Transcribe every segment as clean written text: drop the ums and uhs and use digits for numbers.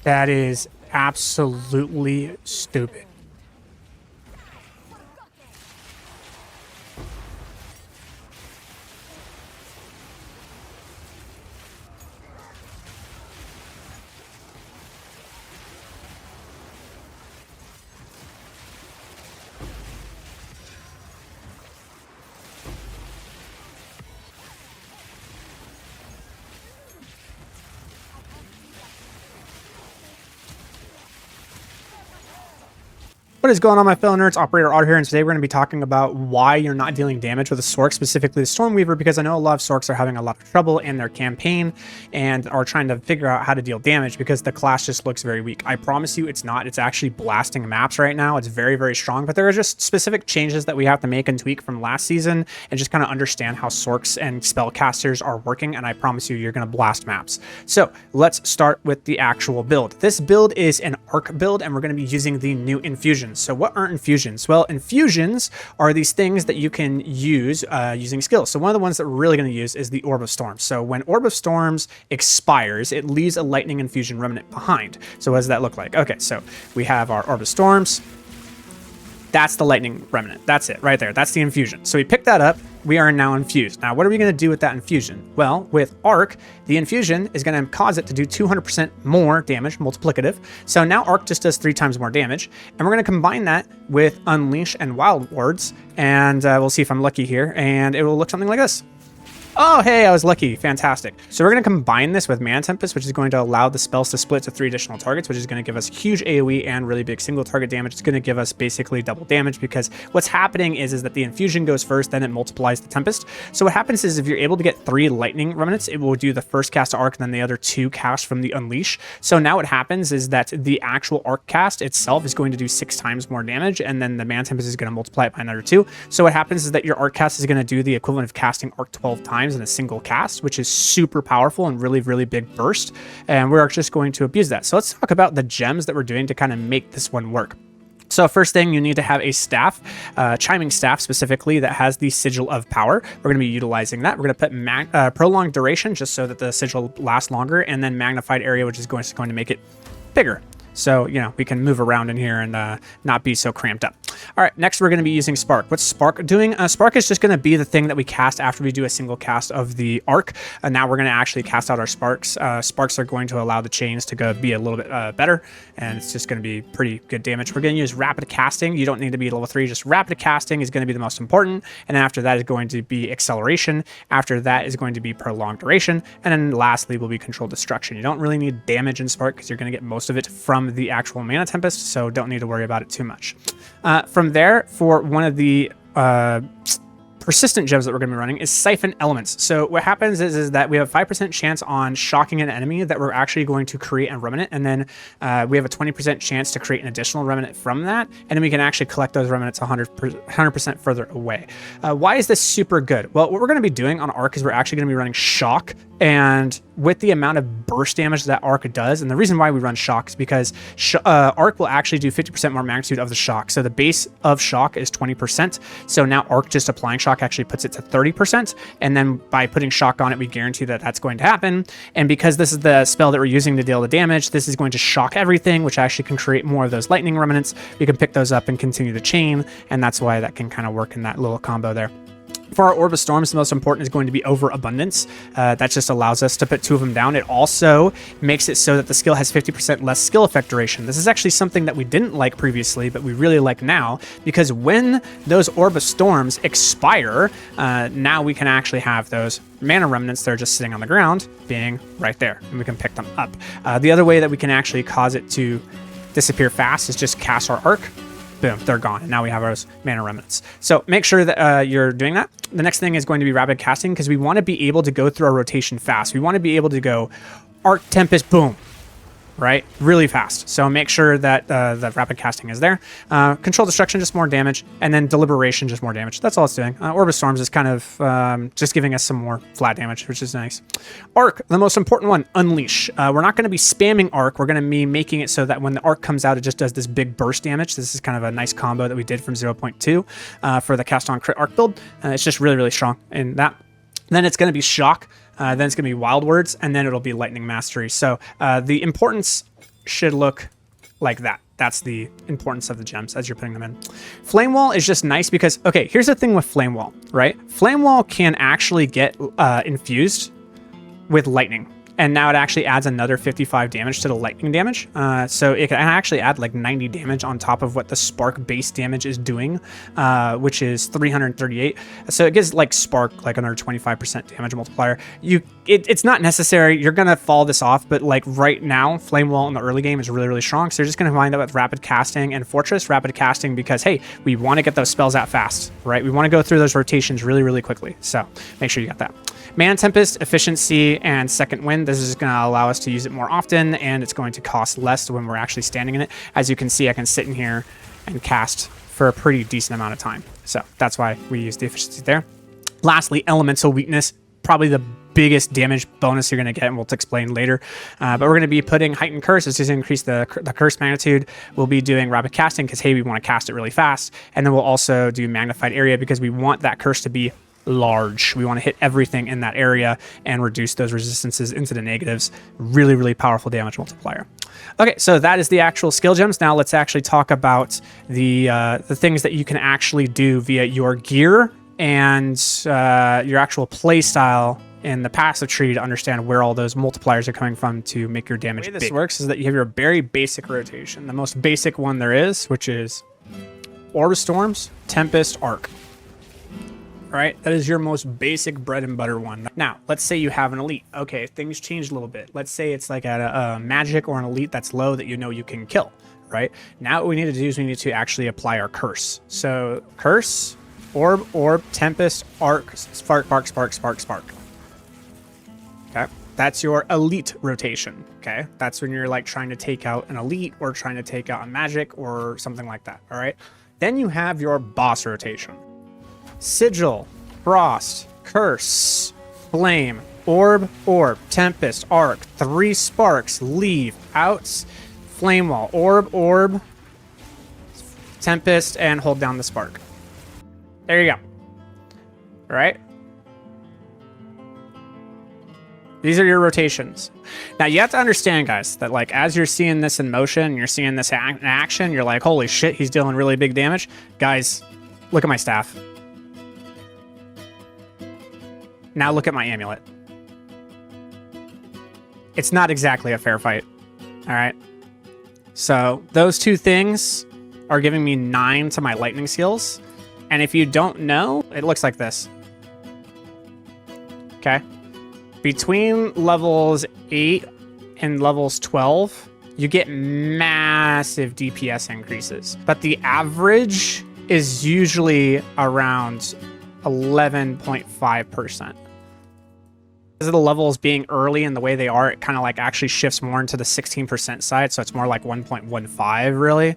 That is absolutely stupid. What is going on, my fellow nerds? Operator Otter here, and today we're going to be talking about why you're not dealing damage with a Sorc, specifically the Stormweaver, because I know a lot of Sorcs are having a lot of trouble in their campaign and are trying to figure out how to deal damage because the class just looks very weak. I promise you it's not. It's actually blasting maps right now. It's very, very strong, but there are just specific changes that we have to make and tweak from last season and just kind of understand how Sorcs and spellcasters are working, and I promise you, you're going to blast maps. So let's start with the actual build. This build is an Arc build, and we're going to be using the new infusions. So what are infusions? Well, infusions are these things that you can use using skills. So one of the ones that we're really going to use is the Orb of Storms. So when Orb of Storms expires, it leaves a lightning infusion remnant behind. So what does that look like? Okay, so we have our Orb of Storms. That's the lightning remnant. That's it right there. That's the infusion. So we pick that up. We are now infused. Now, what are we going to do with that infusion? Well, with Arc, the infusion is going to cause it to do 200% more damage, multiplicative. So now Arc just does 3 times more damage. And we're going to combine that with Unleash and Wild Wards. And we'll see if I'm lucky here. And it will look something like this. Oh, hey, I was lucky. Fantastic. So we're going to combine this with Mana Tempest, which is going to allow the spells to split to 3 additional targets, which is going to give us huge AoE and really big single target damage. It's going to give us basically double damage because what's happening is that the infusion goes first, then it multiplies the Tempest. So what happens is if you're able to get 3 lightning remnants, it will do the first cast of Arc and then the other 2 casts from the Unleash. So now what happens is that the actual Arc cast itself is going to do 6 times more damage, and then the Mana Tempest is going to multiply it by another 2. So what happens is that your Arc cast is going to do the equivalent of casting Arc 12 times in a single cast, which is super powerful and really, really big burst. And we're just going to abuse that. So let's talk about the gems that we're doing to kind of make this one work. So first thing, you need to have a staff, chiming staff specifically, that has the Sigil of Power. We're going to be utilizing that. We're going to put prolonged duration just so that the sigil lasts longer, and then magnified area, which is going to make it bigger. So, you know, we can move around in here and not be so cramped up. All right, next we're going to be using Spark. What's Spark doing? Spark is just going to be the thing that we cast after we do a single cast of the Arc. And now we're going to actually cast out our Sparks. Sparks are going to allow the chains to go be a little bit better, and it's just going to be pretty good damage. We're going to use Rapid Casting. You don't need to be level 3. Just Rapid Casting is going to be the most important. And then after that is going to be Acceleration. After that is going to be Prolonged Duration. And then lastly will be Controlled Destruction. You don't really need damage in Spark because you're going to get most of it from the actual Mana Tempest, so don't need to worry about it too much. From there, for one of the persistent gems that we're going to be running is Siphon Elements. So what happens is that we have a 5% chance on shocking an enemy that we're actually going to create a remnant, and then we have a 20% chance to create an additional remnant from that, and then we can actually collect those remnants 100% further away. Why is this super good? Well, what we're going to be doing on Arc is we're actually going to be running Shock, and with the amount of burst damage that Arc does, and the reason why we run Shock is because Arc will actually do 50% more magnitude of the Shock. So the base of Shock is 20%. So now Arc just applying Shock actually puts it to 30%. And then by putting Shock on it, we guarantee that that's going to happen. And because this is the spell that we're using to deal the damage, this is going to shock everything, which actually can create more of those lightning remnants. We can pick those up and continue the chain. And that's why that can kind of work in that little combo there. For our Orb of Storms, the most important is going to be Overabundance. That just allows us to put 2 of them down. It also makes it so that the skill has 50% less skill effect duration. This is actually something that we didn't like previously, but we really like now, because when those Orb of Storms expire, now we can actually have those mana remnants that are just sitting on the ground being right there, and we can pick them up. The other way that we can actually cause it to disappear fast is just cast our Arc. Boom, they're gone. And now we have our mana remnants. So make sure that you're doing that. The next thing is going to be Rapid Casting, because we want to be able to go through our rotation fast. We want to be able to go Arc, Tempest, boom, right? Really fast. So make sure that the Rapid Casting is there. Control Destruction, just more damage. And then Deliberation, just more damage. That's all it's doing. Orb of Storms is kind of just giving us some more flat damage, which is nice. Arc, the most important one, Unleash. We're not going to be spamming Arc. We're going to be making it so that when the Arc comes out, it just does this big burst damage. This is kind of a nice combo that we did from 0.2 for the Cast on Crit Arc build. It's just really, really strong in that. Then it's going to be Shock. Then it's going to be Wild Words, and then it'll be Lightning Mastery. So the importance should look like that. That's the importance of the gems as you're putting them in. Flame Wall is just nice because, okay, here's the thing with Flame Wall, right? Flame Wall can actually get infused with lightning. And now it actually adds another 55 damage to the lightning damage. So it can actually add like 90 damage on top of what the spark base damage is doing, which is 338. So it gives like spark like another 25% damage multiplier. It's not necessary. You're going to fall this off, but like right now, Flame Wall in the early game is really, really strong. So you're just going to wind up with rapid casting and Fortress rapid casting because, hey, we want to get those spells out fast, right? We want to go through those rotations really, really quickly. So make sure you got that. Mana Tempest, efficiency, and second wind. This is going to allow us to use it more often, and it's going to cost less when we're actually standing in it. As you can see, I can sit in here and cast for a pretty decent amount of time. So that's why we use the efficiency there. Lastly, Elemental Weakness, probably the biggest damage bonus you're going to get, and we'll explain later. But we're going to be putting Heightened Curse. This is to increase the curse magnitude. We'll be doing rapid casting because, hey, we want to cast it really fast. And then we'll also do Magnified Area because we want that curse to be large. We want to hit everything in that area and reduce those resistances into the negatives. Really, really powerful damage multiplier. Okay, so that is the actual skill gems. Now let's actually talk about the things that you can actually do via your gear and your actual play style in the passive tree to understand where all those multipliers are coming from to make your damage big. The way this works is that you have your very basic rotation, the most basic one there is, which is Orb of Storms, Tempest, Arc. Right? That is your most basic bread and butter one. Now, let's say you have an elite. Okay, things changed a little bit. Let's say it's like at a magic or an elite that's low that you know you can kill, right? Now what we need to do is we need to actually apply our curse. So curse, orb, tempest, arc, spark. Okay, that's your elite rotation. Okay, that's when you're like trying to take out an elite or trying to take out a magic or something like that. All right, then you have your boss rotation. Sigil, Frost, Curse, Flame, Orb, Tempest, Arc, 3 sparks, leave, outs, Flame Wall, Orb, Tempest, and hold down the spark. There you go. All right? These are your rotations. Now, you have to understand, guys, that like as you're seeing this in motion, you're seeing this in action, you're like, holy shit, he's dealing really big damage. Guys, look at my staff. Now look at my amulet. It's not exactly a fair fight. All right. So those two things are giving me 9 to my lightning skills. And if you don't know, it looks like this. Okay. Between levels 8 and levels 12, you get massive DPS increases. But the average is usually around 11.5%. Because of the levels being early and the way they are, it kind of like actually shifts more into the 16% side. So it's more like 1.15 really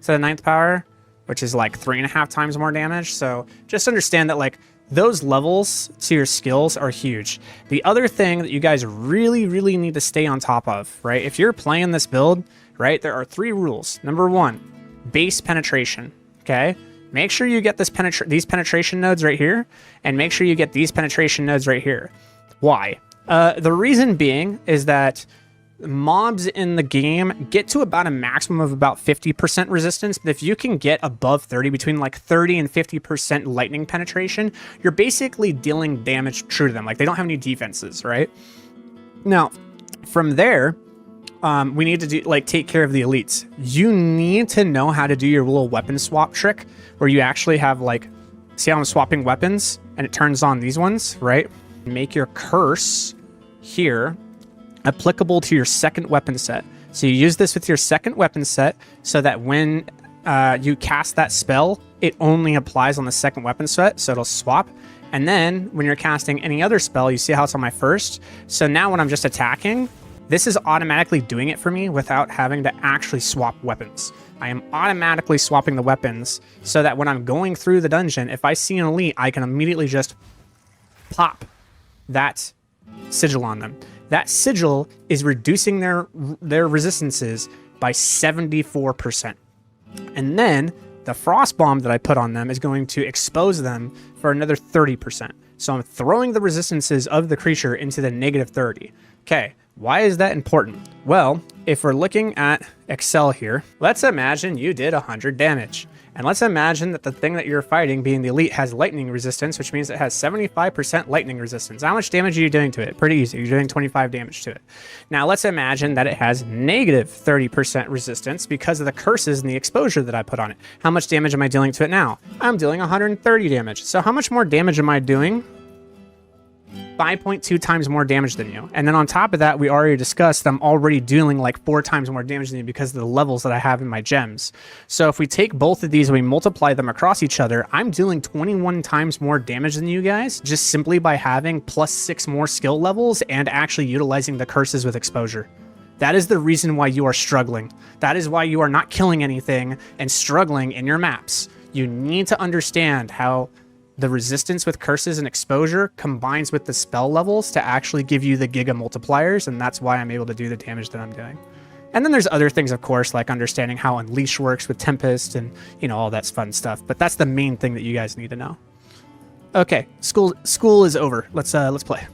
to the 9th power, which is like 3.5 times more damage. So just understand that like those levels to your skills are huge. The other thing that you guys really, really need to stay on top of, right? If you're playing this build, right, there are 3 rules. Number 1, base penetration, okay? Make sure you get these penetration nodes right here, and make sure you get these penetration nodes right here. Why? The reason being is that mobs in the game get to about a maximum of about 50% resistance, but if you can get above 30, between like 30 and 50% lightning penetration, you're basically dealing damage true to them. Like they don't have any defenses, right? Now, from there, we need to do like take care of the elites. You need to know how to do your little weapon swap trick where you actually have like, see how I'm swapping weapons and it turns on these ones, right? Make your curse here applicable to your second weapon set. So you use this with your second weapon set so that when you cast that spell, it only applies on the second weapon set, so it'll swap. And then when you're casting any other spell, you see how it's on my first. So now when I'm just attacking, this is automatically doing it for me without having to actually swap weapons. I am automatically swapping the weapons so that when I'm going through the dungeon, if I see an elite, I can immediately just pop that sigil on them. That sigil is reducing their resistances by 74%. And then the frost bomb that I put on them is going to expose them for another 30%. So I'm throwing the resistances of the creature into the negative 30. Okay, why is that important? Well, if we're looking at Excel here, let's imagine you did 100 damage. And let's imagine that the thing that you're fighting, being the elite, has lightning resistance, which means it has 75% lightning resistance. How much damage are you doing to it? Pretty easy. You're doing 25 damage to it. Now let's imagine that it has negative 30% resistance because of the curses and the exposure that I put on it. How much damage am I dealing to it now? I'm dealing 130 damage. So how much more damage am I doing? 5.2 times more damage than you. And then on top of that, we already discussed I'm already dealing like 4 times more damage than you because of the levels that I have in my gems. So if we take both of these and we multiply them across each other, I'm dealing 21 times more damage than you guys just simply by having +6 more skill levels and actually utilizing the curses with exposure. That is the reason why you are struggling. That is why you are not killing anything and struggling in your maps. You need to understand how the resistance with curses and exposure combines with the spell levels to actually give you the giga multipliers, and that's why I'm able to do the damage that I'm doing. And then there's other things, of course, like understanding how Unleash works with Tempest and, you know, all that fun stuff. But that's the main thing that you guys need to know. Okay, school is over. Let's play.